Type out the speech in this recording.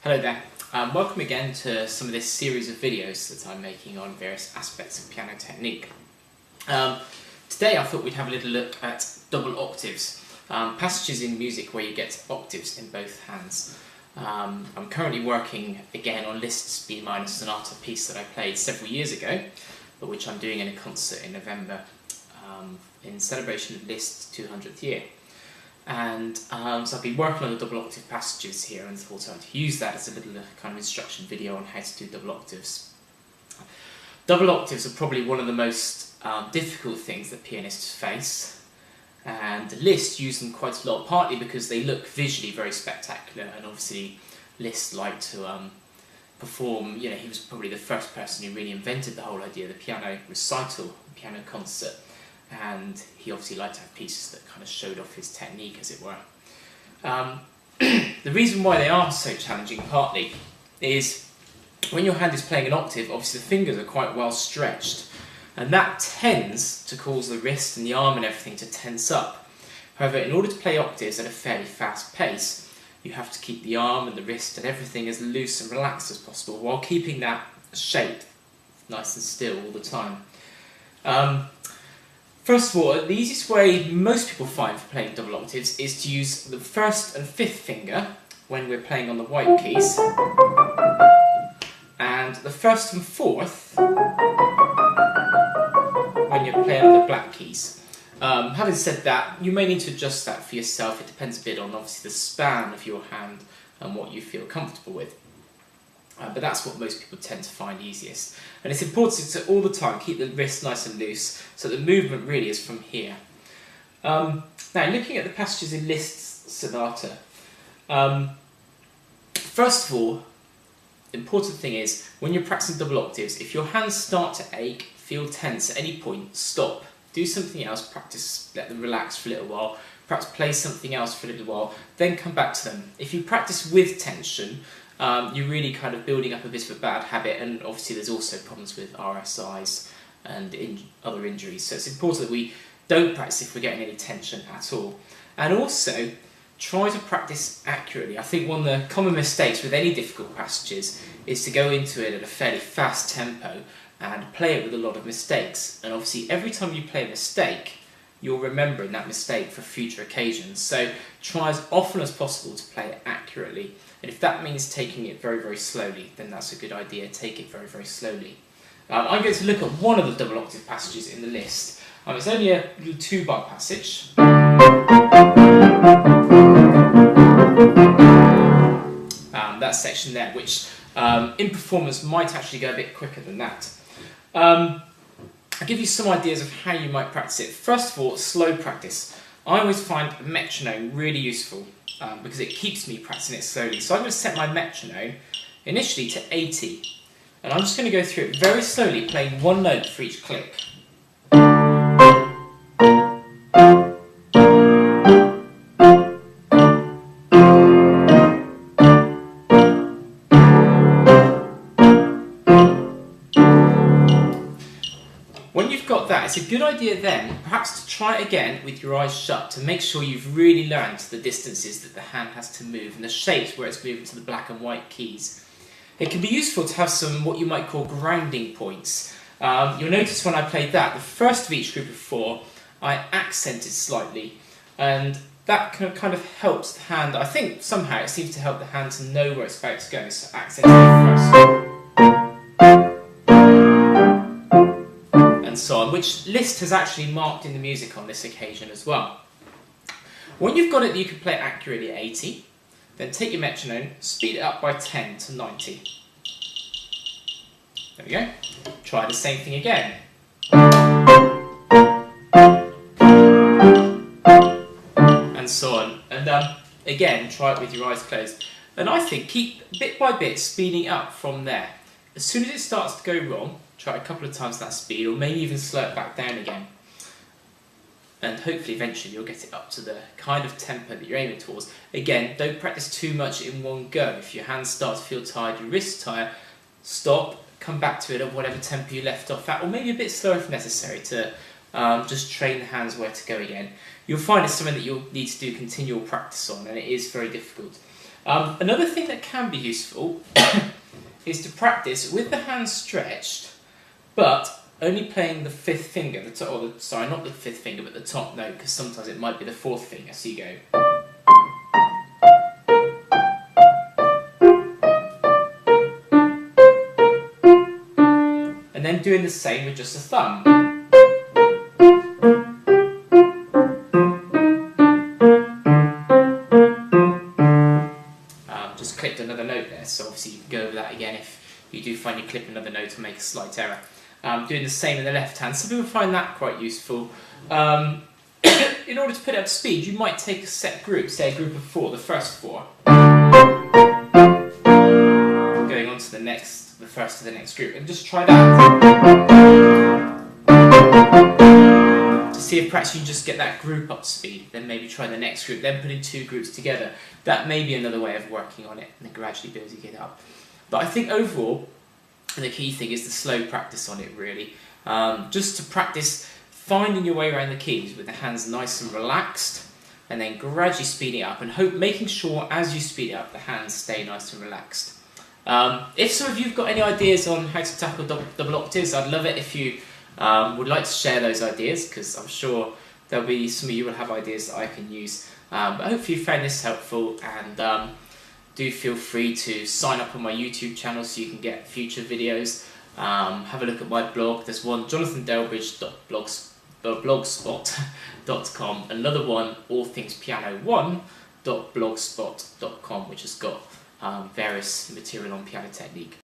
Hello there, welcome again to some of this series of videos that I'm making on various aspects of piano technique. Today I thought we'd have a little look at double octaves, passages in music where you get octaves in both hands. I'm currently working again on Liszt's B minor Sonata piece that I played several years ago, but which I'm doing in a concert in November in celebration of Liszt's 200th year. And so I've been working on the double octave passages here and thought I'd use that as a little kind of instruction video on how to do double octaves. Double octaves are probably one of the most difficult things that pianists face, and Liszt used them quite a lot, partly because they look visually very spectacular, and obviously Liszt liked to perform, he was probably the first person who really invented the whole idea of the piano recital, piano concert. And he obviously liked to have pieces that kind of showed off his technique, as it were. The reason why they are so challenging, partly, is when your hand is playing an octave, obviously the fingers are quite well stretched, and that tends to cause the wrist and the arm and everything to tense up. However, in order to play octaves at a fairly fast pace, you have to keep the arm and the wrist and everything as loose and relaxed as possible, while keeping that shape nice and still all the time. First of all, the easiest way most people find for playing double octaves is to use the first and fifth finger when we're playing on the white keys, and the first and fourth when you're playing on the black keys. Having said that, you may need to adjust that for yourself. It depends a bit on obviously the span of your hand and what you feel comfortable with. But that's what most people tend to find easiest. And it's important to all the time keep the wrist nice and loose, so the movement really is from here. Now, looking at the passages in Liszt's Sonata, first of all, the important thing is, when you're practicing double octaves, if your hands start to ache, feel tense at any point, stop. Do something else, practice, let them relax for a little while, perhaps play something else for a little while, then come back to them. If you practice with tension, you're really kind of building up a bit of a bad habit, and obviously there's also problems with RSIs and other injuries, so it's important that we don't practice if we're getting any tension at all. And also, try to practice accurately. I think one of the common mistakes with any difficult passages is to go into it at a fairly fast tempo and play it with a lot of mistakes, and obviously every time you play a mistake, you're remembering that mistake for future occasions. So try as often as possible to play it accurately. And if that means taking it very, very slowly, then that's a good idea. Take it very, very slowly. I'm going to look at one of the double octave passages in the list. It's only a little 2-bar passage. That section there, which in performance might actually go a bit quicker than that. I'll give you some ideas of how you might practice it. First of all, slow practice. I always find a metronome really useful because it keeps me practicing it slowly. So I'm going to set my metronome initially to 80, and I'm just going to go through it very slowly, playing one note for each click. When you've got that, it's a good idea then perhaps to try it again with your eyes shut to make sure you've really learned the distances that the hand has to move and the shapes where it's moving to the black and white keys. It can be useful to have some what you might call grounding points. You'll notice when I played that, the first of each group of 4, I accented slightly, and that kind of helps the hand. I think somehow it seems to help the hand to know where it's about to go, so accenting first. And so on, which Liszt has actually marked in the music on this occasion as well. When you've got it that you can play it accurately at 80, then take your metronome, speed it up by 10 to 90. There we go. Try the same thing again. And so on. And again, try it with your eyes closed. And I think keep bit by bit speeding up from there. As soon as it starts to go wrong, try a couple of times that speed, or maybe even slow it back down again. And hopefully eventually you'll get it up to the kind of tempo that you're aiming towards. Again, don't practice too much in one go. If your hands start to feel tired, your wrists tired, stop, come back to it at whatever tempo you left off at, or maybe a bit slower if necessary to just train the hands where to go again. You'll find it's something that you'll need to do continual practice on, and it is very difficult. Another thing that can be useful is to practice with the hands stretched, but only playing the fifth finger, sorry, not the fifth finger, but the top note, because sometimes it might be the fourth finger, so you go. And then doing the same with just the thumb. Just clipped another note there, so obviously you can go over that again if you do find you clip another note or make a slight error. Doing the same in the left hand. Some people find that quite useful. In order to put it up to speed, you might take a set group, say a group of 4, the first 4, going on to the first of the next group, and just try that to see if perhaps you can just get that group up to speed. Then maybe try the next group, then putting 2 groups together. That may be another way of working on it, and then gradually building it up. But I think overall, the key thing is the slow practice on it, really. Just to practice finding your way around the keys with the hands nice and relaxed, and then gradually speeding up, and making sure as you speed up, the hands stay nice and relaxed. If some of you have got any ideas on how to tackle double octaves, I'd love it if you would like to share those ideas, because I'm sure there'll be some of you will have ideas that I can use. But hopefully you found this helpful, and do feel free to sign up on my YouTube channel so you can get future videos. Have a look at my blog. There's one, jonathandelbridge.blogspot.com, another one, allthingspiano1.blogspot.com, which has got various material on piano technique.